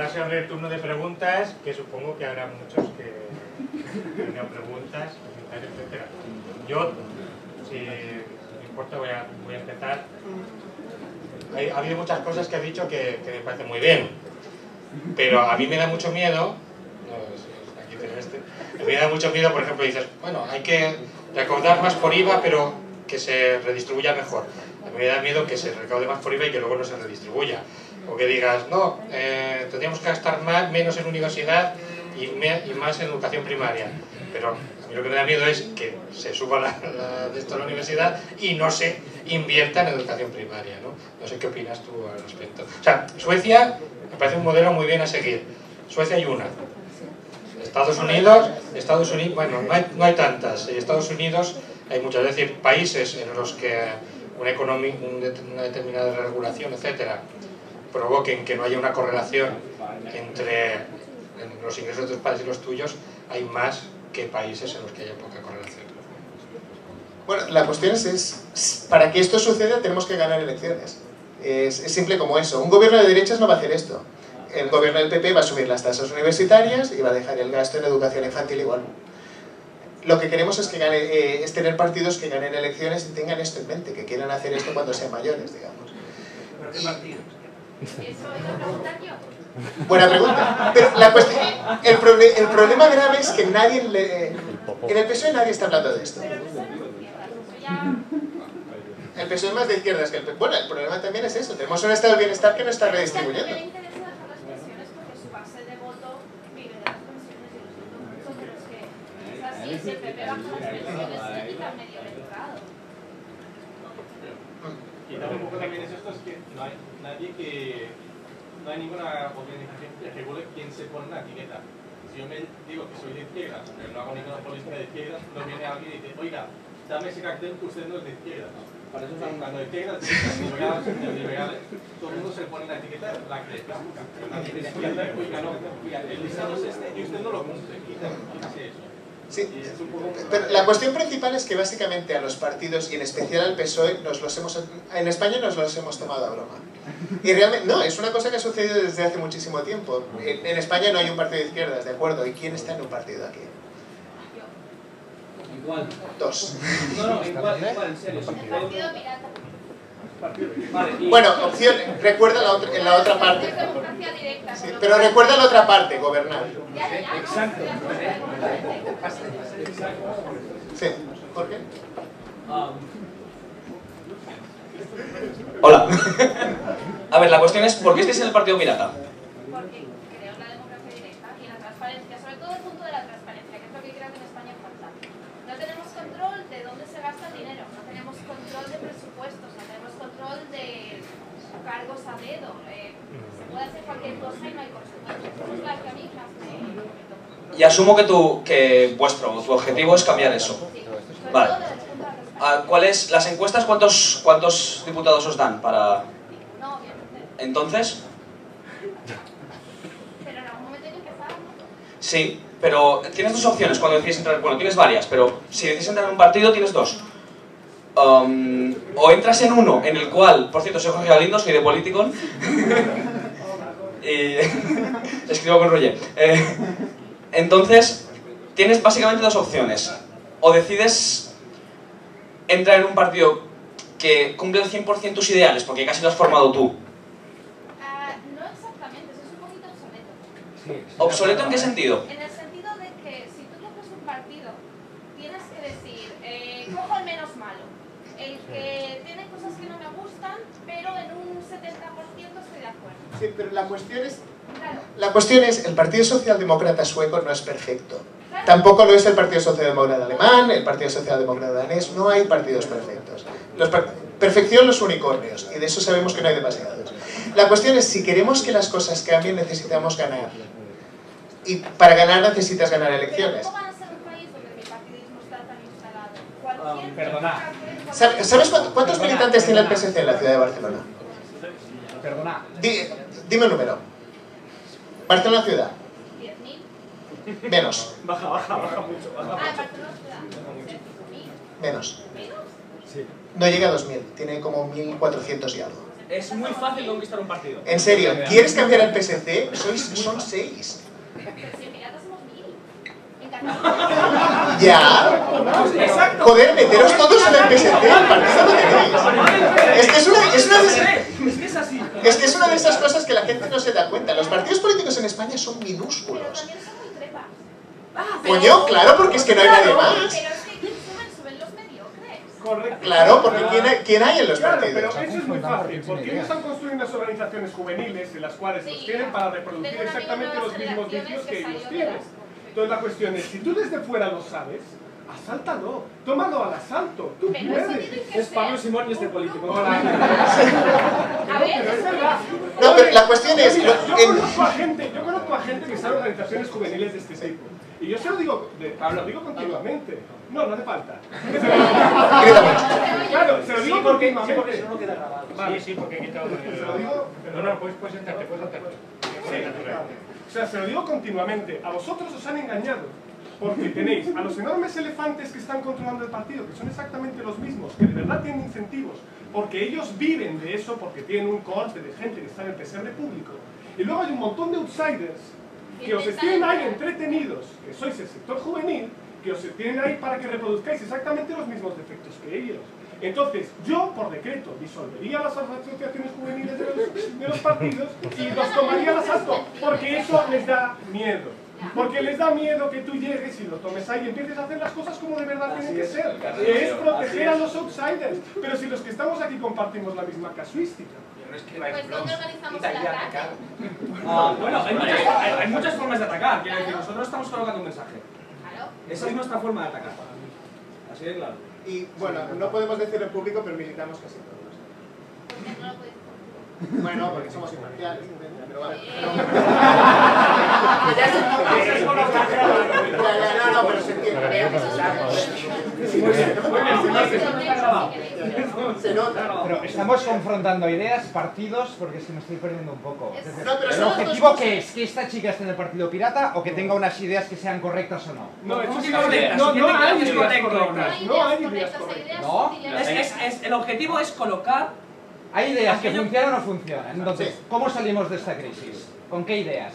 se abre el turno de preguntas, que supongo que habrá muchos que tengan preguntas, comentarios, etc. Yo, si me importa, voy a empezar. Ha habido muchas cosas que has dicho que me parecen muy bien, pero a mí me da mucho miedo, aquí tengo me da mucho miedo, por ejemplo, dices, bueno, hay que recaudar más por IVA, pero que se redistribuya mejor. A mí me da miedo que se recaude más por IVA y que luego no se redistribuya. O que digas, no, tendríamos que gastar menos en universidad y más en educación primaria. Pero a mí lo que me da miedo es que se suba de esto a la universidad y no se invierta en educación primaria, ¿no? No sé qué opinas tú al respecto. O sea, Suecia me parece un modelo muy bien a seguir. Suecia hay una. Estados Unidos, bueno, no hay tantas. En Estados Unidos hay muchas, es decir, países en los que una determinada regulación, etcétera, provoquen que no haya una correlación entre los ingresos de tus padres y los tuyos, hay más que países en los que haya poca correlación. Bueno, la cuestión es para que esto suceda tenemos que ganar elecciones. Es simple como eso. Un gobierno de derechas no va a hacer esto. El gobierno del PP va a subir las tasas universitarias y va a dejar el gasto en educación infantil igual. Lo que queremos es tener partidos que ganen elecciones y tengan esto en mente, que quieran hacer esto cuando sean mayores, digamos. ¿Pero qué partidos? Eso iba a preguntar yo. Buena pregunta. Pero la cuestión, el problema grave es que nadie en el PSOE nadie está hablando de esto. El PSOE es más de izquierdas que el PP. Bueno, el problema también es eso. Tenemos un estado de bienestar que no está redistribuyendo. Me interesa dejar las pensiones porque su base de voto vive de las pensiones y lo siento mucho, pero es que es así. Si el PP baja las pensiones, se quita medio electorado. Y también un poco también es esto, es que no hay ninguna organización que regule quién se pone la etiqueta. Si yo me digo que soy de izquierdas, pero no hago ninguna política de izquierdas, no viene alguien y dice, oiga, dame ese cartel que usted no es de izquierdas. Para eso están cuando de izquierdas, neoliberales, todo el mundo se pone la etiqueta la que le plazca. Pero nadie de izquierda, oiga, no, el listado es este y usted no lo cumple. Quítase eso. Sí, pero la cuestión principal es que básicamente a los partidos, y en especial al PSOE, en España nos los hemos tomado a broma. Y realmente, no, es una cosa que ha sucedido desde hace muchísimo tiempo. En España no hay un partido de izquierdas, ¿de acuerdo? ¿Y quién está en un partido aquí? Igual. Dos. No, igual, en serio. El partido pirata. Vale, Bueno, opción, recuerda en la otra parte. Es democracia directa. Sí, pero recuerda la otra parte, gobernar. Exacto. Sí, ¿por qué? Hola. A ver, la cuestión es, ¿por qué estáis en el partido pirata? Porque creo en la democracia directa y en la transparencia, sobre todo el punto de la transparencia, que es lo que creo que en España falta. No tenemos control de dónde se gasta el dinero, no tenemos control de presupuestos, no tenemos control de cargos a dedo. Se puede hacer cualquier cosa y no hay consecuencias. Esa es la que a mí más me... Y asumo que tu objetivo es cambiar eso. Sí, sobre Vale. todo lo del punto de la transparencia. ¿Cuál es las encuestas? ¿Cuántos diputados os dan para...? No, obviamente. Entonces, Pero en algún momento hay que empezar, ¿no? sí, pero tienes dos opciones cuando decides entrar... Bueno, tienes varias, pero si decides entrar en un partido tienes dos. O entras en uno en el cual, por cierto, soy Jorge Galindo, soy de Politicon y escribo con Roger. Entonces, tienes básicamente dos opciones. O decides entrar en un partido que cumple el 100% tus ideales, porque casi lo has formado tú. No exactamente, eso es un poquito obsoleto. ¿Obsoleto en qué sentido? En el sentido de que si tú coges un partido, tienes que decir, cojo el menos malo, el que tiene cosas que no me gustan, pero en un 70% estoy de acuerdo. Sí, pero la cuestión es... Claro. La cuestión es, el Partido Socialdemócrata sueco no es perfecto. Tampoco lo es el Partido Socialdemócrata alemán, el Partido Socialdemócrata danés, no hay partidos perfectos. Perfección los unicornios, y de eso sabemos que no hay demasiados. La cuestión es, si queremos que las cosas cambien, necesitamos ganar. Y para ganar necesitas ganar elecciones. ¿Cómo van a ser un país donde el partidismo está tan instalado? Perdona. ¿Sabes cuántos militantes tiene el PSC en la ciudad de Barcelona? Perdona. Dime un número. Barcelona ciudad. 10.000. Menos. Baja mucho. Barcelona ciudad. 6.000. Menos. ¿Menos? Sí. No llega a 2.000. Tiene como 1.400 y algo. Es muy fácil conquistar un partido. En serio, ¿quieres cambiar el PSC? Son 6. Pero si en Piratas somos 1000. En Cataluña. Ya. Exacto. Joder, meteros todos en el PSC, el partido lo tenéis. Es que es una de esas... Es que es así. Es que es una de esas cosas que la gente no se da cuenta. Los partidos políticos en España son Pero minúsculos. también son muy trepas. Coño, claro, porque es que no hay nadie más. Pero es que ¿quién suben los mediocres. Correcto. Claro, porque ¿quién hay en los Claro, pero partidos? eso es muy fácil, porque ellos han construido unas organizaciones juveniles en las cuales los tienen para reproducir Tengo un amigo exactamente en los nuevas mismos vicios generaciones que que ellos salió de tienen. las- Entonces la cuestión es, si tú desde fuera lo sabes, asáltalo, tómalo al asalto, tú Pero eso puedes. tiene que Es Pablo ser Simón y este un político. grupo. Hola. A ver, Pero es verdad. No, pero la cuestión es... Mira, yo en- conozco a gente que sabe organizaciones juveniles de este tipo. Y yo se lo digo, lo digo continuamente. No hace falta. Grita mucho. Claro, se lo digo porque si continuamente. no, no queda grabado. Vale. Sí, porque he quitado... Se lo digo. No, puedes sentarte, puedes sentarte. Sí, claro. O sea, se lo digo continuamente. A vosotros os han engañado. Porque tenéis a los enormes elefantes que están controlando el partido, que son exactamente los mismos, que de verdad tienen incentivos, porque ellos viven de eso, porque tienen un cohorte de gente que está en el pesebre público. Y luego hay un montón de outsiders que os tienen ahí entretenidos, que sois el sector juvenil, que os tienen ahí para que reproduzcáis exactamente los mismos defectos que ellos. Entonces, yo, por decreto, disolvería las asociaciones juveniles de los partidos y los tomaría al asalto, porque eso les da miedo. Porque les da miedo que tú llegues y lo tomes ahí y empieces a hacer las cosas como de verdad tienen que ser, que es proteger a los outsiders. Pero si los que estamos aquí compartimos la misma casuística. pues ¿dónde organizamos el ataque? Bueno, hay muchas formas de atacar. Quiero decir, nosotros estamos colocando un mensaje. Claro. Esa es nuestra forma de atacar. Así de claro. Y bueno, no podemos decir en público, pero militamos casi todos. Porque no lo podéis. Bueno, porque somos imparciales, pero vale. No, pero se entiende. Se nota. Pero estamos confrontando ideas, partidos, porque es que me estoy perdiendo un poco. Es decir, No, pero ¿el son las objetivo dos qué es? ¿Que esta chica esté en el partido pirata o que tenga unas ideas que sean correctas o no? No, ¿Cómo eso que sí, correctas? no ¿Quién te hay dice que es ideas correcto o no? correctas. No No hay hay ideas ideas correctas, hay ideas ¿No? útiles. El objetivo es colocar. Hay ideas que funcionan o no funcionan. Entonces, Sí. ¿cómo salimos de esta crisis? ¿Con qué ideas?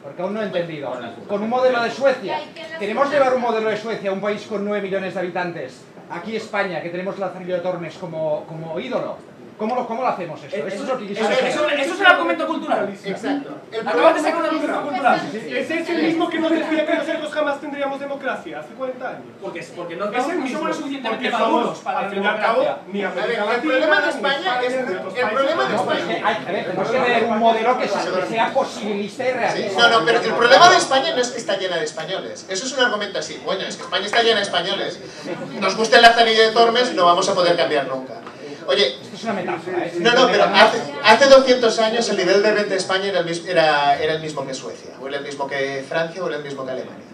Porque aún no he entendido. ¿Con un modelo de Suecia? ¿Queremos llevar un modelo de Suecia a un país con 9 millones de habitantes? Aquí España, que tenemos Lazarillo de Tormes como ídolo. ¿Cómo lo hacemos esto? Esto es lo que quisiera saber. Eso es el argumento cultural. Exacto. Acabas de sacar un argumento cultural. Ese es el mismo que nos decía que nosotros jamás tendríamos democracia hace 40 años. Porque no Es el somos mismo, lo suficientemente porque somos, maduros para al la fin y al cabo, democracia. ni A ver, América el Latina, problema de ni España es... ni otros El problema de países. No, pero es que tenemos que tener un modelo que sea posibilista y Sí, realista. no, pero el problema de España no es que está llena de españoles. Eso es un argumento así. Bueno, es que España está llena de españoles. Nos gusta el Lazarillo de Tormes, no vamos a poder cambiar nunca. Oye, Esto es una metáfora, ¿eh? no, pero hace 200 años el nivel de renta de España era el mismo que Suecia, o era el mismo que Francia, o era el mismo que Alemania.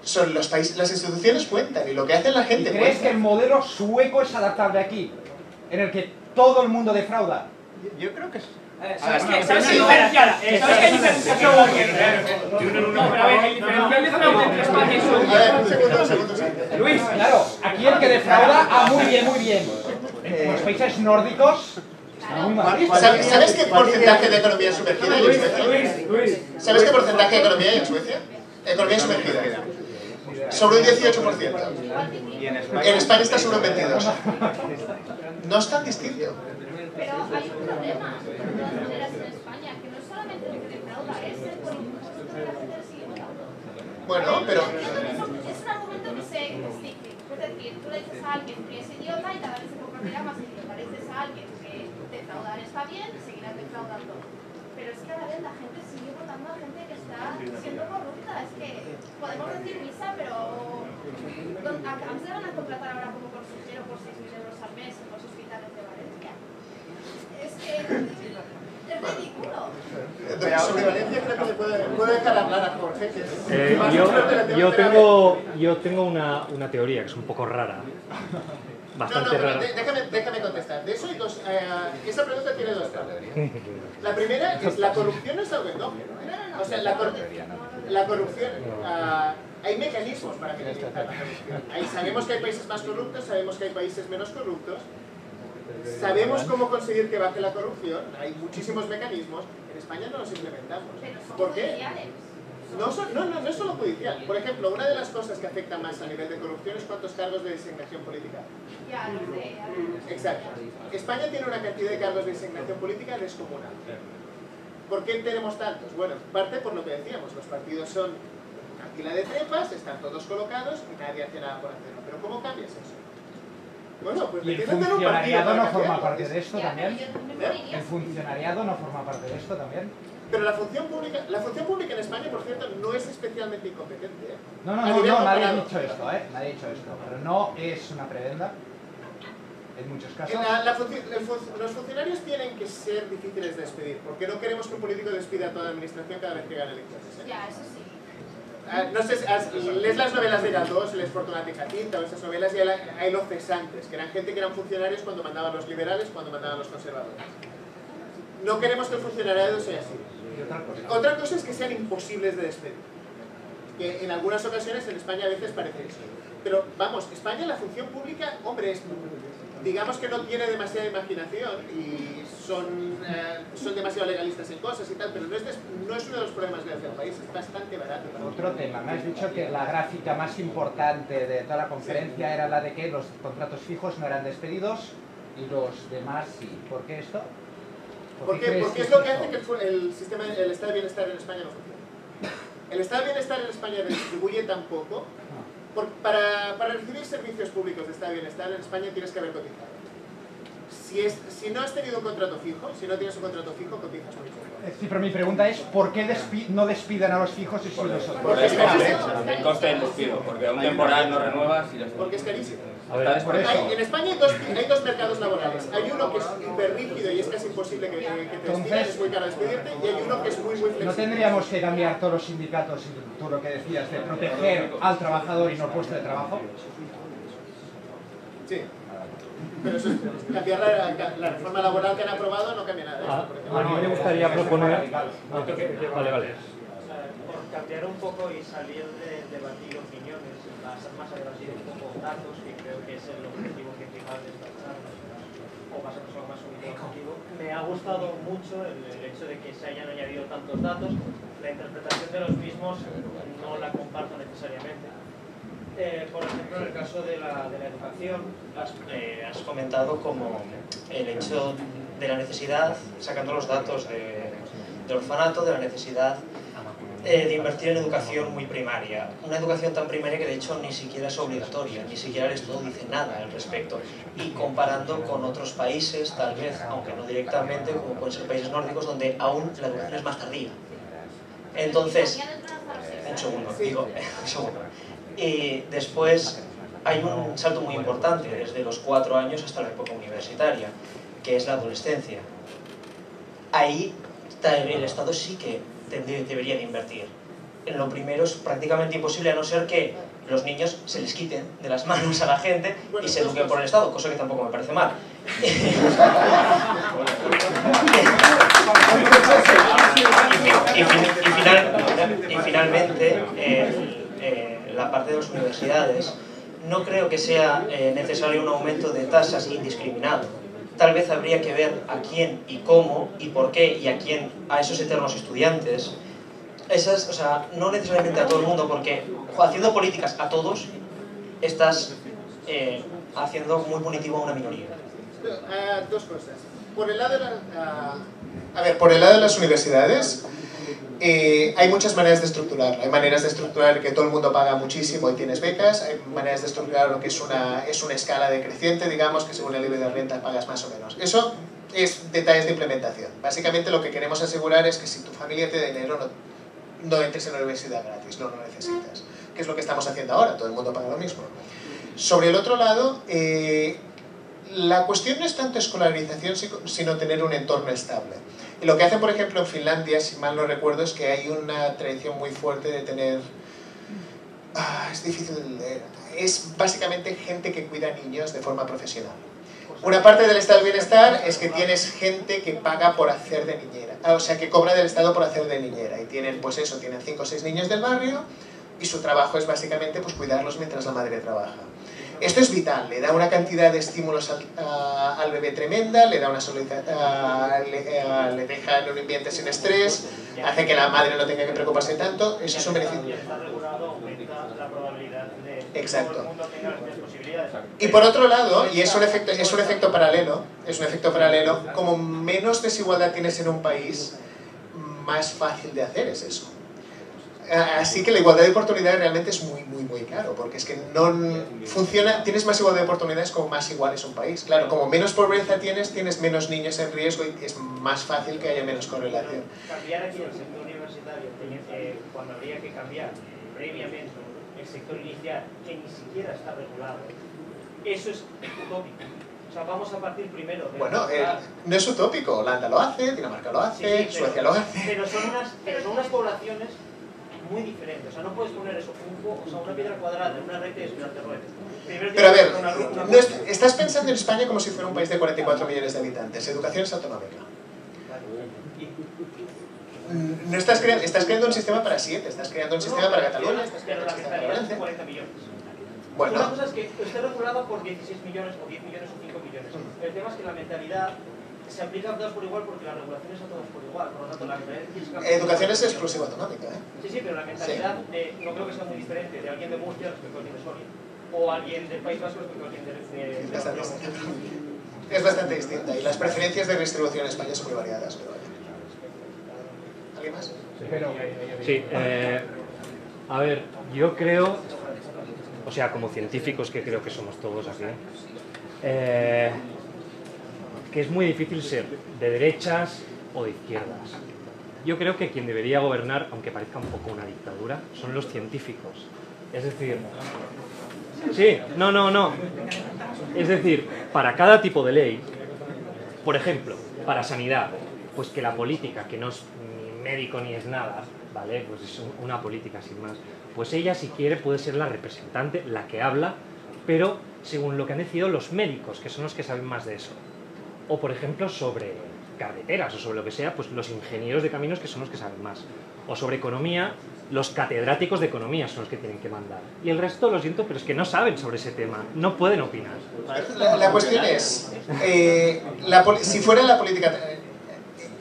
Son los países, las instituciones cuentan, y lo que hace la ¿Y gente crees que el cuenta. modelo sueco es adaptable aquí? En el que todo el mundo defrauda. Yo creo que es... ¿Sabes qué diferencial? ¿Sabes qué diferencial? No, pero a ver, el diferencial de fraude entre España y A ver, Suecia. un segundo. Luis, claro, aquí el que defrauda, muy bien, muy bien. En los países nórdicos, está muy mal. ¿Sabes qué porcentaje de economía sumergida hay en Suecia? Luis, ¿Sabes qué porcentaje de economía hay en Suecia? Economía sumergida. Sobre un 18%. En España está sobre un 22%. No es tan distinto. Pero hay un problema, de todas maneras, en España, que no es solamente el que defrauda, es el político que la gente le sigue votando. Bueno, pero... Es un argumento que se exige. Es decir, tú le dices a alguien que es idiota y cada vez se convertirá más idiota. Le dices a alguien que defraudar está bien, seguirán defraudando. Pero es que a la vez la gente sigue votando a gente que está siendo corrupta. Es que podemos decir misa, pero ¿a se van a contratar ahora como consejero por 6.000 euros al mes en los hospitales de Valencia? Es que es ridículo. Sobre Valencia creo que le puede dejar hablar a Jorge, que es... Yo tengo una teoría que es un poco rara. Bastante pero rara. déjame contestar. De eso hay dos... esa pregunta tiene dos partes. La primera es, la corrupción es algo endógeno, ¿eh? O sea, la corrupción... hay mecanismos para minimizar la corrupción. Sabemos que hay países más corruptos, sabemos que hay países menos corruptos, Sabemos cómo conseguir que baje la corrupción, hay muchísimos mecanismos, en España no los implementamos. ¿Por qué? No es solo judicial. Por ejemplo, una de las cosas que afecta más a nivel de corrupción es cuántos cargos de designación política. Ya, lo sé. Exacto. España tiene una cantidad de cargos de designación política descomunal. ¿Por qué tenemos tantos? Bueno, parte por lo que decíamos, los partidos son una fila de trepas, están todos colocados y nadie hace nada por hacerlo. ¿Pero cómo cambias eso? Bueno, pues ¿Y el metiéndote en un partido funcionariado para no forma cambiarlo. parte de esto Ya, también? pero yo no me ¿El funcionariado no forma parte de esto también? Pero la función pública en España, por cierto, no es especialmente incompetente. No, A nivel nadie ha comparado. dicho esto, nadie ha dicho esto, pero no es una prebenda en muchos casos. Los funcionarios tienen que ser difíciles de despedir, porque no queremos que un político despida a toda la administración cada vez que gana elecciones. Ya, eso sí. No sé, lees las novelas de Lladós, lees Fortunata y Jacinta, o esas novelas, y hay los cesantes, que eran gente que eran funcionarios cuando mandaban los liberales, cuando mandaban los conservadores. No queremos que el funcionariado sea así. Otra cosa es que sean imposibles de despedir. Que en algunas ocasiones en España a veces parece eso. Pero vamos, España, la función pública, hombre, digamos que no tiene demasiada imaginación y son demasiado legalistas en cosas y tal, pero no es uno de los problemas del país, es bastante barato. Otro tema, me has dicho que la gráfica más importante de toda la conferencia era la de que los contratos fijos no eran despedidos y los demás sí. ¿Por qué esto? Porque es lo que hace que el estado de bienestar en España no funcione. El estado de bienestar en España distribuye tan poco. Para recibir servicios públicos de estado de bienestar en España tienes que haber cotizado. Si no has tenido un contrato fijo, si no tienes un contrato fijo, cotizas muy poco. Sí, pero mi pregunta es, ¿por qué no despiden a los fijos y sí los otros? Porque es carísimo. El coste del despido, porque a un temporal no renuevas y ya está. Porque es carísimo. Por eso. En España hay dos mercados laborales. Hay uno que es hiper rígido y es casi imposible que te despidan, es muy caro despedirte, y hay uno que es muy flexible. ¿No tendríamos que cambiar todos los sindicatos y tú lo que decías de proteger al trabajador y no el puesto de trabajo? Sí. Pero eso es, cambiar la reforma laboral que han aprobado no cambia nada. A mí me gustaría proponer... Vale. Por cambiar un poco y salir de debatir opiniones, pasar más a debatir un poco datos, que creo que es el objetivo principal de esta charla, o pasarnos algo más sobre el objetivo. Me ha gustado mucho el hecho de que se hayan añadido tantos datos. La interpretación de los mismos no la comparto necesariamente. Por ejemplo, en el caso de la educación, has comentado como el hecho de la necesidad, sacando los datos del orfanato, de la necesidad de invertir en educación muy primaria. Una educación tan primaria que de hecho ni siquiera es obligatoria, ni siquiera el estudio dice nada al respecto. Y comparando con otros países, tal vez, aunque no directamente, como pueden ser países nórdicos, donde aún la educación es más tardía. Entonces, un segundo. Y después hay un salto muy importante desde los 4 años hasta la época universitaria, que es la adolescencia. Ahí el Estado sí que debería de invertir. En lo primero es prácticamente imposible, a no ser que los niños se les quiten de las manos a la gente y se eduquen por el Estado, cosa que tampoco me parece mal. Y finalmente, la parte de las universidades, no creo que sea necesario un aumento de tasas indiscriminado. Tal vez habría que ver a quién y cómo y por qué y a esos eternos estudiantes. O sea, no necesariamente a todo el mundo, porque haciendo políticas a todos estás haciendo muy punitivo a una minoría. Dos cosas. Por el lado de las universidades, hay muchas maneras de estructurar. Hay maneras de estructurar que todo el mundo paga muchísimo y tienes becas. Hay maneras de estructurar lo que es una escala decreciente, digamos, que según el nivel de renta pagas más o menos. Eso es detalles de implementación. Básicamente lo que queremos asegurar es que si tu familia te da dinero, no entres en la universidad gratis, no lo necesitas. Que es lo que estamos haciendo ahora, todo el mundo paga lo mismo. Sobre el otro lado, la cuestión no es tanto escolarización, sino tener un entorno estable. Y lo que hacen, por ejemplo, en Finlandia, si mal no recuerdo, es que hay una tradición muy fuerte de tener... es difícil de leer. Es básicamente gente que cuida niños de forma profesional. Una parte del estado del bienestar es que tienes gente que paga por hacer de niñera. O sea, que cobra del Estado por hacer de niñera. Y tienen, pues eso, tienen 5 o 6 niños del barrio y su trabajo es básicamente pues, cuidarlos mientras la madre trabaja. Esto es vital, le da una cantidad de estímulos al bebé tremenda, le da una le deja en un ambiente sin estrés, hace que la madre no tenga que preocuparse tanto, eso es un beneficio. Está regulado, aumenta la probabilidad de que Exacto. todo el mundo tenga las mismas posibilidades. Y por otro lado, y es un efecto paralelo, como menos desigualdad tienes en un país, más fácil de hacer es eso. Así que la igualdad de oportunidades realmente es muy caro, porque es que no funciona, tienes más igualdad de oportunidades como más igual es un país. Claro, como menos pobreza tienes menos niños en riesgo y es más fácil que haya menos correlación. Cambiar aquí el sector universitario, cuando habría que cambiar previamente el sector inicial, que ni siquiera está regulado, eso es utópico. O sea, vamos a partir primero de... Bueno, no es utópico, Holanda lo hace, Dinamarca lo hace, sí, Suecia lo hace. Pero son unas poblaciones muy diferentes. O sea, no puedes poner eso, una piedra cuadrada, una recta y esperarte ruedas. Pero a ver, estás pensando en España como si fuera un país de 44 millones de habitantes. Educación es autonómica. No estás creando un sistema para 7, estás creando un sistema para Cataluña, estás creando un sistema para Valencia. 40 millones. Bueno. Una cosa es que esté regulada por 16 millones o 10 millones o 5 millones. El tema es que la mentalidad se aplica a todas por igual porque la regulación es a todas por igual. Por lo tanto, la mentalidad... Educación es exclusiva autonómica, ¿eh? Sí, pero la mentalidad no creo que sea muy diferente de alguien de Murcia respecto a alguien de Soria. O alguien del País Vasco respecto a alguien de es bastante distinta y las preferencias de redistribución en España son muy variadas, pero vaya. ¿Alguien más? Sí, a ver, yo creo, o sea, como científicos que creo que somos todos aquí, que es muy difícil ser de derechas o de izquierdas. Yo creo que quien debería gobernar, aunque parezca un poco una dictadura, son los científicos. Es decir, sí, no. Es decir, para cada tipo de ley, por ejemplo, para sanidad, pues que la política, que no es ni médico ni es nada, ¿vale? Pues es una política sin más. Pues ella, si quiere, puede ser la representante, la que habla, pero según lo que han decidido los médicos, que son los que saben más de eso. O, por ejemplo, sobre carreteras o sobre lo que sea, pues los ingenieros de caminos, que son los que saben más. O sobre economía, los catedráticos de economía son los que tienen que mandar. Y el resto, lo siento, pero es que no saben sobre ese tema, no pueden opinar. La cuestión es, si fuera la política...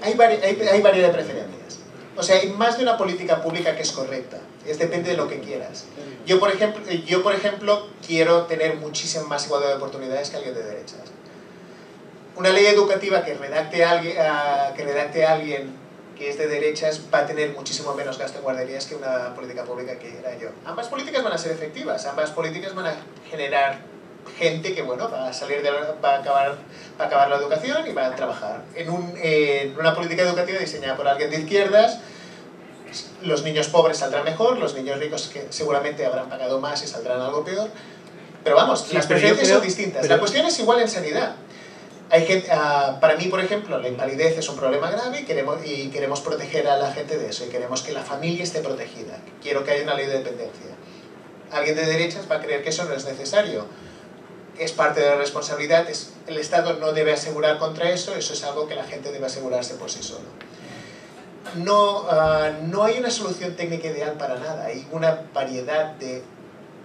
Hay variedad de preferencias. O sea, hay más de una política pública que es correcta. Depende de lo que quieras. Yo, por ejemplo, quiero tener muchísima más igualdad de oportunidades que alguien de derechas. Una ley educativa que redacte alguien que es de derechas va a tener muchísimo menos gasto en guarderías que una política pública que era yo. Ambas políticas van a ser efectivas, ambas políticas van a generar gente que, bueno, va a acabar la educación y va a trabajar. En una política educativa diseñada por alguien de izquierdas, los niños pobres saldrán mejor, los niños ricos que seguramente habrán pagado más y saldrán algo peor. Pero vamos, las preferencias son distintas. La cuestión es igual en sanidad. Hay gente, para mí, por ejemplo, la invalidez es un problema grave y queremos proteger a la gente de eso y queremos que la familia esté protegida. Quiero que haya una ley de dependencia. Alguien de derechas va a creer que eso no es necesario. Es parte de la responsabilidad, el Estado no debe asegurar contra eso, eso es algo que la gente debe asegurarse por sí solo. No hay una solución técnica ideal para nada, hay una variedad de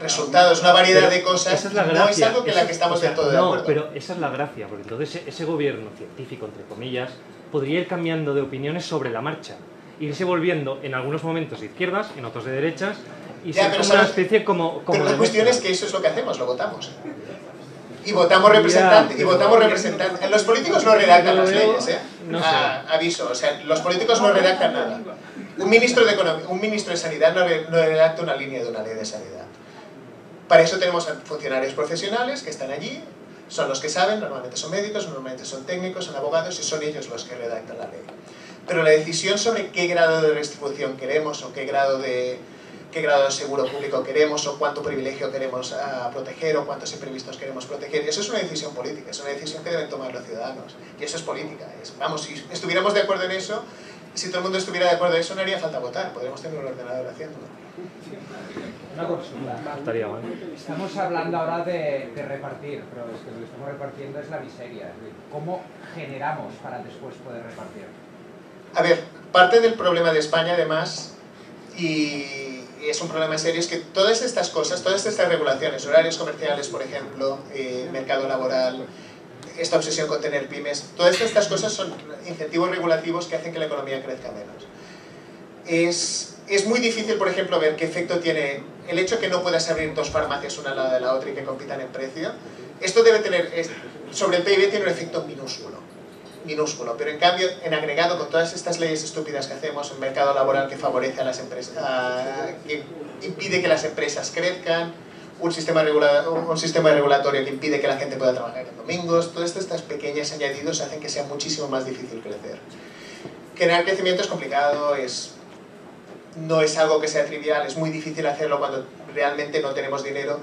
resultados, una variedad de cosas, esa es la gracia. No es algo que la que estamos del todo de acuerdo. No, pero esa es la gracia, porque entonces ese gobierno científico, entre comillas, podría ir cambiando de opiniones sobre la marcha, irse volviendo en algunos momentos de izquierdas, en otros de derechas, y ser como una especie como pero la cuestión es que eso es lo que hacemos, lo votamos. Y votamos representantes, Los políticos no redactan las leyes, ¿eh? No sé. Aviso, o sea, los políticos no redactan nada. Un ministro de Sanidad no redacta una línea de una ley de sanidad. Para eso tenemos funcionarios profesionales que están allí, son los que saben, normalmente son médicos, normalmente son técnicos, son abogados y son ellos los que redactan la ley. Pero la decisión sobre qué grado de redistribución queremos o qué grado de seguro público queremos o cuánto privilegio queremos proteger o cuántos imprevistos queremos proteger, eso es una decisión política, es una decisión que deben tomar los ciudadanos y eso es política. Vamos, si estuviéramos de acuerdo en eso, si todo el mundo estuviera de acuerdo en eso no haría falta votar, podríamos tener un ordenador haciéndolo. Una consulta. Estaría mal. Estamos hablando ahora de repartir, pero es que lo que estamos repartiendo es la miseria. ¿Cómo generamos para después poder repartir? A ver, parte del problema de España además y es un problema serio, es que todas estas cosas, todas estas regulaciones, horarios comerciales, por ejemplo, mercado laboral, esta obsesión con tener pymes, todas estas cosas son incentivos regulativos que hacen que la economía crezca menos. Es muy difícil, por ejemplo, ver qué efecto tiene el hecho que no puedas abrir dos farmacias una al lado de la otra y que compitan en precio. Esto debe tener, sobre el PIB tiene un efecto minúsculo, pero en cambio, en agregado con todas estas leyes estúpidas que hacemos, un mercado laboral que favorece a las empresas, que impide que las empresas crezcan, un sistema regulatorio que impide que la gente pueda trabajar en domingos, todas estas pequeñas añadidos hacen que sea muchísimo más difícil crecer. Generar crecimiento es complicado, no es algo que sea trivial, es muy difícil hacerlo cuando realmente no tenemos dinero,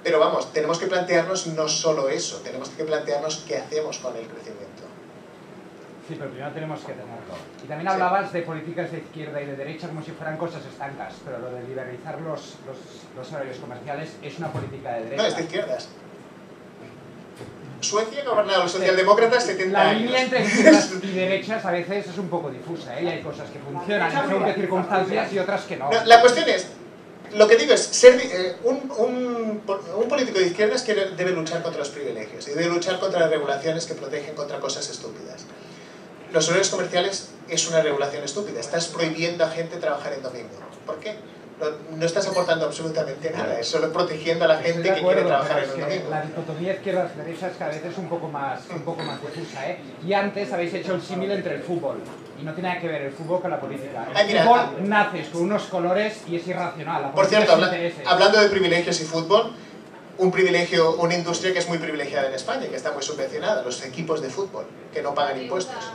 pero vamos, tenemos que plantearnos no solo eso, tenemos que plantearnos qué hacemos con el crecimiento. Sí, pero primero tenemos que tenerlo. Y también hablabas de políticas de izquierda y de derecha como si fueran cosas estancas, pero lo de liberalizar los horarios comerciales es una política de derecha. No, es de izquierdas. Suecia ha gobernado los socialdemócratas 70 años. La línea entre izquierdas y derechas a veces es un poco difusa, ¿eh? Y hay cosas que funcionan en según qué circunstancias y otras que no. La cuestión es, lo que digo es, un político de izquierdas debe luchar contra los privilegios y debe luchar contra las regulaciones que protegen contra cosas estúpidas. Los horarios comerciales es una regulación estúpida, estás prohibiendo a gente trabajar en domingo. ¿Por qué? No estás aportando absolutamente nada, es solo protegiendo a la gente que quiere trabajar en un domingo. La dicotomía izquierdas-derechas cada vez es un poco más difusa, ¿eh? Y antes habéis hecho el símil entre el fútbol, y no tiene nada que ver el fútbol con la política. El fútbol naces con unos colores y es irracional. Por cierto, hablando de privilegios y fútbol, una industria que es muy privilegiada en España, que está muy subvencionada, los equipos de fútbol, que no pagan impuestos.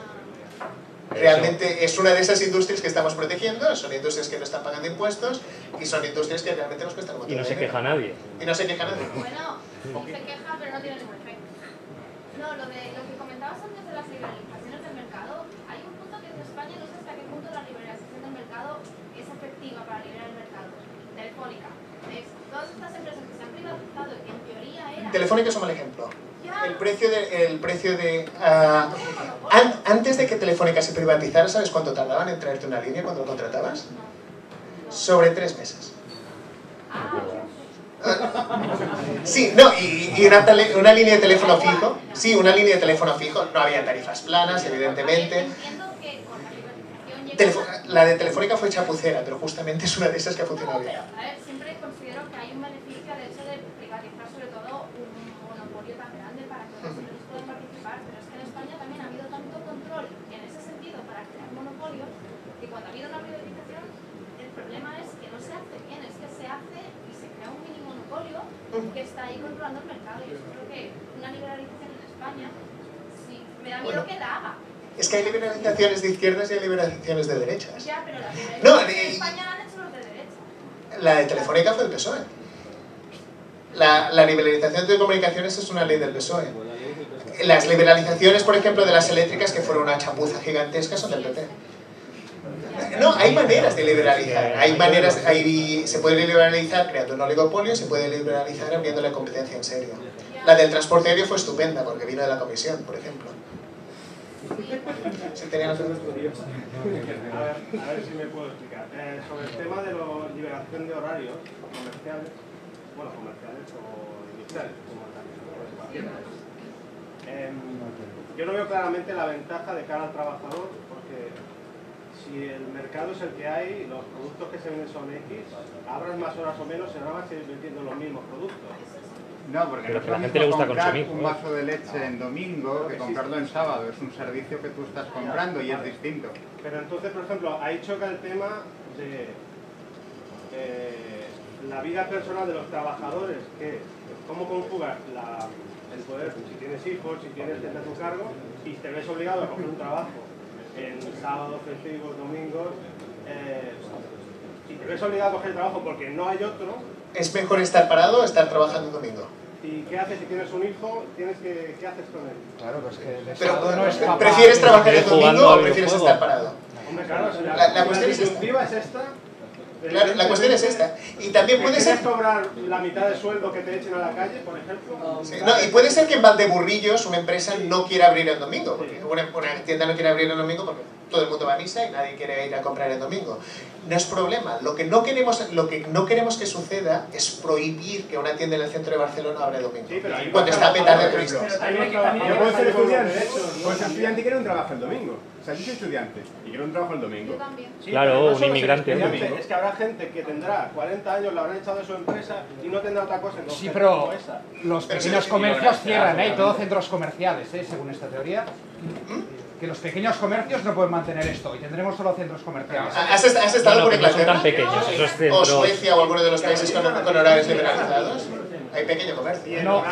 Realmente es una de esas industrias que estamos protegiendo, son industrias que no están pagando impuestos y son industrias que realmente nos cuestan un montón de dinero. Y no se queja nadie. Y no se queja nadie. Bueno, sí se queja, pero no tiene ningún efecto. No, lo que comentabas antes de las liberalizaciones del mercado, hay un punto que en España no sé hasta qué punto la liberalización del mercado es efectiva para liberar el mercado. Telefónica, todas estas empresas que se han privatizado y que en teoría eran... Telefónica es un mal ejemplo. Antes de que Telefónica se privatizara, ¿sabes cuánto tardaban en traerte una línea cuando lo contratabas? Sobre 3 meses. Sí, no, y una línea de teléfono fijo. Sí, una línea de teléfono fijo. No había tarifas planas, evidentemente. La de Telefónica fue chapucera, pero justamente es una de esas que ha funcionado bien. A ver, siempre considero que hay un beneficio del hecho de privatizar, sobre todo un monopolio tan grande para que los empresas puedan participar, pero es que en España también ha habido tanto control en ese sentido para crear monopolios que cuando ha habido una privatización el problema es que no se hace bien, es que se hace y se crea un mini monopolio que está ahí controlando el mercado y yo creo que una liberalización en España, sí, me da miedo que la haga. Es que hay liberalizaciones de izquierdas y hay liberalizaciones de derechas. Ya, pero las liberalizaciones en España la han hecho los de derecha. La de Telefónica fue del PSOE. La liberalización de telecomunicaciones es una ley del PSOE. Las liberalizaciones, por ejemplo, de las eléctricas, que fueron una chapuza gigantesca, son del PP. No, hay maneras de liberalizar. Se puede liberalizar creando un oligopolio, se puede liberalizar abriendo la competencia en serio. La del transporte aéreo fue estupenda, porque vino de la Comisión, por ejemplo. A ver si me puedo explicar. Sobre el tema de la liberación de horarios comerciales, o iniciales, como también, yo no veo claramente la ventaja de cara al trabajador, porque si el mercado es el que hay, los productos que se venden son X, abras más horas o menos, se van a seguir vendiendo los mismos productos. No, porque pero no que la es gente le gusta comprar consumir. un vaso de leche en domingo que comprarlo en sábado. Es un servicio que tú estás comprando y es distinto. Pero entonces, por ejemplo, ahí choca el tema de la vida personal de los trabajadores, que cómo conjugas el poder, si tienes hijos, si tienes gente a tu cargo, y te ves obligado a coger un trabajo en sábados, festivos, domingos, y te ves obligado a coger el trabajo porque no hay otro. ¿Es mejor estar parado o estar trabajando un domingo? ¿Y qué haces si tienes un hijo? ¿Qué haces con él? Claro, pues que el Pero, Estado no es capaz. ¿prefieres trabajar el domingo jugando o al prefieres videojuego? estar parado? Hombre, claro, La cuestión es esta. es esta. Claro, la cuestión es esta. Y también puede ser... ¿Quieres cobrar la mitad de sueldo que te echen a la calle, por ejemplo? Sí, no, y puede ser que en Valdeburrillos una empresa no quiera abrir el domingo, porque una tienda no quiere abrir el domingo porque todo el mundo va a misa y nadie quiere ir a comprar el domingo. No es problema. Lo que no queremos que suceda es prohibir que una tienda en el centro de Barcelona abra el domingo. Sí, pero cuando está petada de turistas. Yo puedo ser estudiante, puedo ser estudiante y quiero un trabajo el domingo. O sea, yo soy estudiante y quiero un trabajo el domingo. Sí, claro, un inmigrante. Es que habrá gente que tendrá 40 años, la habrán echado de su empresa y no tendrá otra cosa. Sí, pero los pequeños comercios cierran, y todo centros comerciales, según esta teoría. Que los pequeños comercios no pueden mantener esto y tendremos solo centros comerciales. ¿Has estado por Inglaterra? No son tan pequeños, esos centros. ¿O Suecia o alguno de los países con horarios liberalizados? Hay pequeño comercio. No,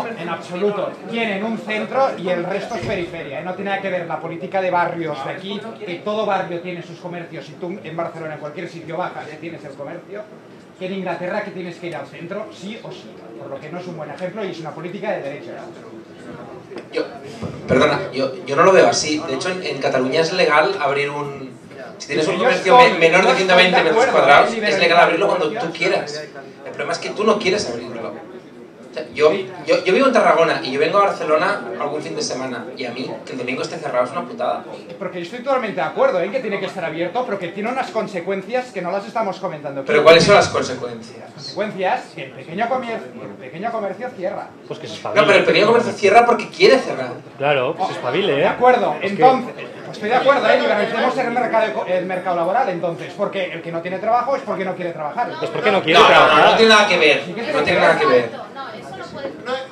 en absoluto. Tienen un centro y el resto es periferia. No tiene nada que ver la política de barrios de aquí, que todo barrio tiene sus comercios y tú en Barcelona, en cualquier sitio bajas y tienes el comercio, que en Inglaterra que tienes que ir al centro, sí o sí. Por lo que no es un buen ejemplo y es una política de derechas. Perdona, yo no lo veo así. De hecho, en Cataluña es legal abrir un... Si tienes un comercio menor de 120 metros cuadrados, es legal abrirlo cuando tú quieras. El problema es que tú no quieres abrirlo. O sea, yo vivo en Tarragona y yo vengo a Barcelona algún fin de semana y a mí que el domingo esté cerrado es una putada. Porque yo estoy totalmente de acuerdo en que tiene que estar abierto, pero que tiene unas consecuencias que no las estamos comentando aquí. ¿Pero cuáles son las consecuencias? Las consecuencias que el pequeño comercio cierra. Pues que se espabile. No, pero el pequeño comercio cierra porque quiere cerrar. Claro, que se espabile, De acuerdo, entonces... Pues estoy de acuerdo, liberalicemos el mercado laboral, entonces, porque el que no tiene trabajo es porque no quiere trabajar. Es porque no quiere trabajar. No tiene nada que ver. No tiene nada que ver.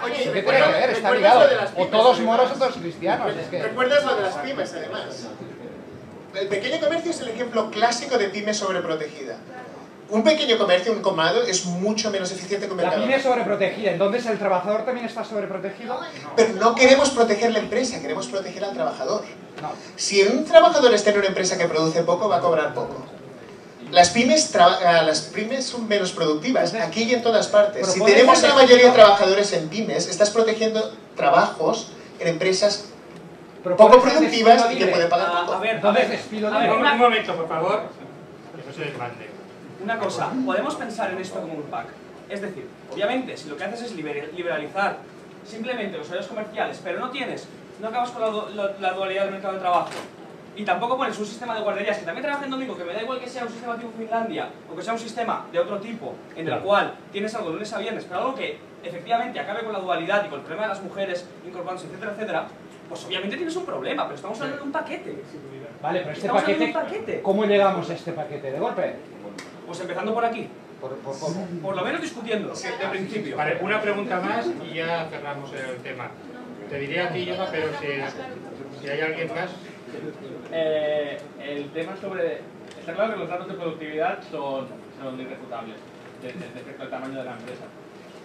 ¿Qué tiene que ver? Está ligado. O todos moros o todos cristianos. ¿Recuerdas lo de las pymes, además? El pequeño comercio es el ejemplo clásico de pyme sobreprotegida. Un pequeño comercio, un comado, es mucho menos eficiente que un mercado. La pyme es sobreprotegida, entonces el trabajador también está sobreprotegido. Pero no queremos proteger la empresa, queremos proteger al trabajador. No. Si un trabajador está en una empresa que produce poco, va a cobrar poco. Las pymes son menos productivas, aquí y en todas partes. Si tenemos a la mayoría de trabajadores en pymes, estás protegiendo trabajos en empresas poco productivas y que pueden pagar poco. Un momento, por favor. Que no se desmande. Una cosa, podemos pensar en esto como un pack. Es decir, obviamente, si lo que haces es liberalizar simplemente los horarios comerciales, pero no acabas con la dualidad del mercado de trabajo, y tampoco pones un sistema de guarderías que también trabajen domingo, que me da igual que sea un sistema tipo Finlandia, o que sea un sistema de otro tipo, en el cual tienes algo de lunes a viernes, pero algo que efectivamente acabe con la dualidad y con el problema de las mujeres incorporándose, etcétera, etcétera, pues obviamente tienes un problema, pero estamos hablando de un paquete. Vale, pero este paquete, ¿cómo llegamos a este paquete de golpe? Pues empezando por aquí. Por lo menos discutiendo, de principio. Vale, una pregunta más y ya cerramos el tema. Te diría a ti, Yoga, pero si hay alguien más... el tema sobre... Está claro que los datos de productividad son irrefutables respecto al tamaño de la empresa.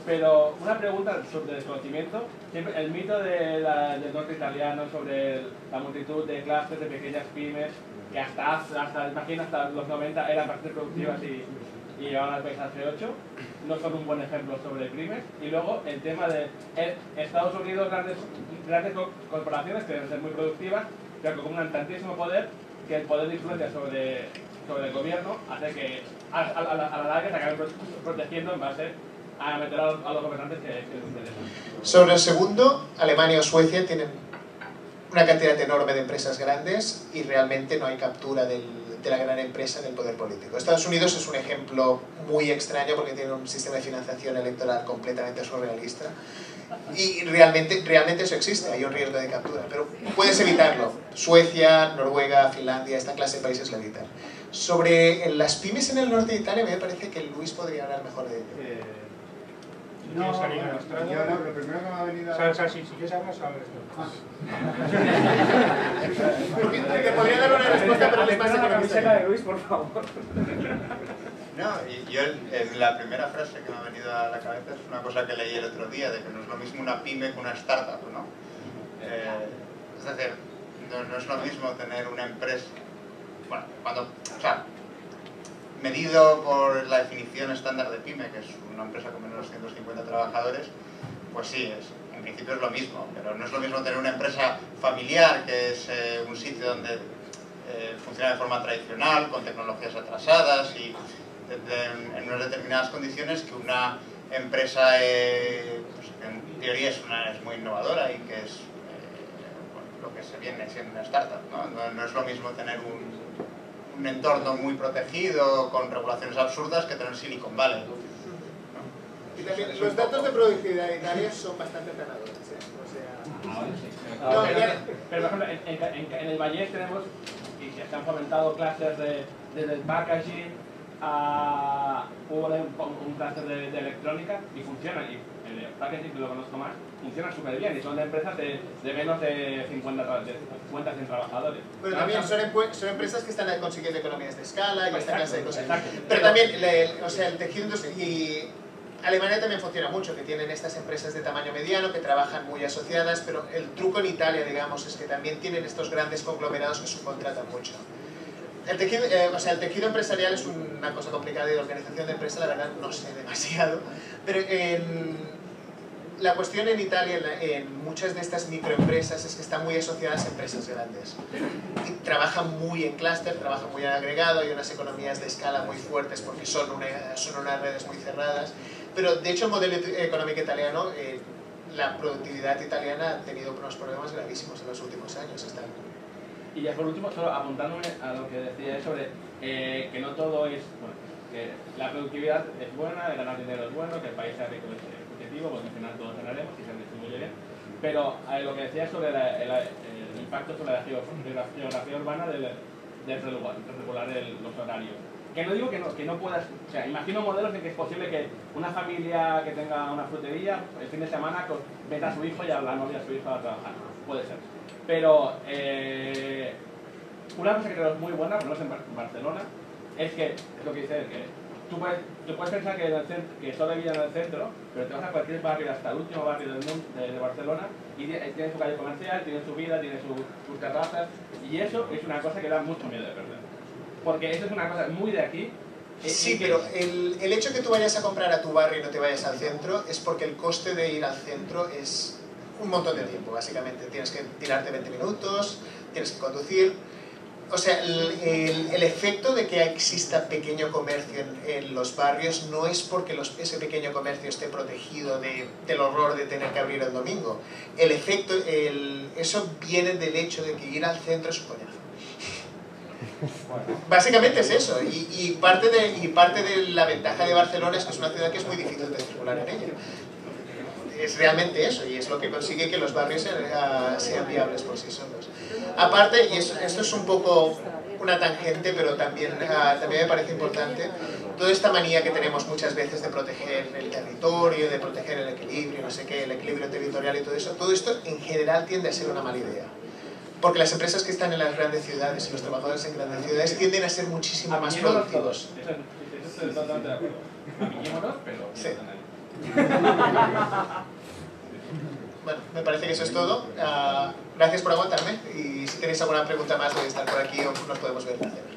Pero una pregunta sobre desconocimiento. Siempre el mito del norte italiano sobre la multitud de clases de pequeñas pymes que hasta los 90 eran bastante productivas y llevaban al país hace 8, no son un buen ejemplo sobre pymes. Y luego el tema de Estados Unidos, grandes corporaciones que deben ser muy productivas, pero que acumulan tantísimo poder que el poder de influencia sobre el gobierno hace que a la larga se acaben protegiendo en base a meter a los gobernantes que les interesan. Sobre el segundo, Alemania o Suecia tienen una cantidad enorme de empresas grandes y realmente no hay captura de la gran empresa en el poder político. Estados Unidos es un ejemplo muy extraño porque tiene un sistema de financiación electoral completamente surrealista y realmente eso existe, hay un riesgo de captura, pero puedes evitarlo. Suecia, Noruega, Finlandia, esta clase de países la evitan. Sobre las pymes en el norte de Italia me parece que Luis podría hablar mejor de ello. No, lo primero que me ha venido a... Si quieres hablar, hablas Te podría dar una respuesta, pero es más la camiseta de Luis, por favor. No, y yo la primera frase que me ha venido a la cabeza es una cosa que leí el otro día, de que no es lo mismo una pyme que una startup, ¿no? Es decir, no es lo mismo tener una empresa... Bueno, medido por la definición estándar de pyme, que es una empresa con menos de 150 trabajadores, pues sí, en principio es lo mismo, pero no es lo mismo tener una empresa familiar, que es un sitio donde funciona de forma tradicional, con tecnologías atrasadas y en unas determinadas condiciones, que una empresa pues, que en teoría es muy innovadora y que es lo que se viene siendo una startup, ¿no? No es lo mismo tener un entorno muy protegido con regulaciones absurdas que tener Silicon Valley. Y también los datos de productividad de Italia son bastante aterradores, pero por ejemplo, en el Vallès tenemos, y se han fomentado clases desde el packaging a un clase de electrónica y funciona, y el packaging, que lo conozco más, funciona súper bien y son de empresas de menos de 50 100 trabajadores. Pero también son empresas que están consiguiendo economías de escala y esta clase de cosas. Exacto. Pero también, el tejido industrial, y Alemania también funciona mucho, que tienen estas empresas de tamaño mediano que trabajan muy asociadas, pero el truco en Italia, digamos, es que también tienen estos grandes conglomerados que subcontratan mucho. El tejido empresarial es una cosa complicada y de organización de empresa, la verdad, no sé demasiado, pero la cuestión en Italia, en muchas de estas microempresas, es que están muy asociadas a empresas grandes. Y trabajan muy en clúster, trabajan muy en agregado, hay unas economías de escala muy fuertes porque son unas redes muy cerradas. Pero de hecho el modelo económico italiano, la productividad italiana ha tenido unos problemas gravísimos en los últimos años. Y ya por último, solo apuntándome a lo que decía sobre que no todo es, bueno, que la productividad es buena, el ganar dinero es bueno, que el país sea rico es positivo, porque al final todos ganaremos y se distribuye bien, pero lo que decía sobre el impacto sobre la geografía urbana de regular los horarios. Que no digo que no puedas, o sea, imagino modelos en que es posible que una familia que tenga una frutería, el fin de semana meta a su hijo y a la novia a su hijo a trabajar, puede ser. Pero una cosa que creo es muy buena, por lo menos en Barcelona, es que, es lo que dice él, que tú puedes pensar que solo hay vida en el centro, pero te vas a cualquier barrio, hasta el último barrio del mundo, de Barcelona, y tiene su calle comercial, tiene su vida, tiene sus terrazas, y eso es una cosa que da mucho miedo de perder. Porque eso es una cosa muy de aquí. Sí, pero el hecho de que tú vayas a comprar a tu barrio y no te vayas al centro es porque el coste de ir al centro es un montón de tiempo, básicamente. Tienes que tirarte 20 minutos, tienes que conducir. O sea, el efecto de que exista pequeño comercio en los barrios no es porque ese pequeño comercio esté protegido del horror de tener que abrir el domingo. El efecto, eso viene del hecho de que ir al centro es un coñazo. Básicamente es eso, y parte de la ventaja de Barcelona es que es una ciudad que es muy difícil de circular en ella. Es realmente eso, y es lo que consigue que los barrios sean viables por sí solos. Aparte, y esto es un poco una tangente, pero también me parece importante, toda esta manía que tenemos muchas veces de proteger el territorio, de proteger el equilibrio, no sé qué, el equilibrio territorial y todo esto en general tiende a ser una mala idea. Porque las empresas que están en las grandes ciudades y los trabajadores en grandes ciudades tienden a ser muchísimo más productivos. Eso estoy totalmente de acuerdo. Amiguémonos, pero... Sí. Bueno, me parece que eso es todo. Gracias por aguantarme y si tenéis alguna pregunta más voy a estar por aquí o nos podemos ver en la cena.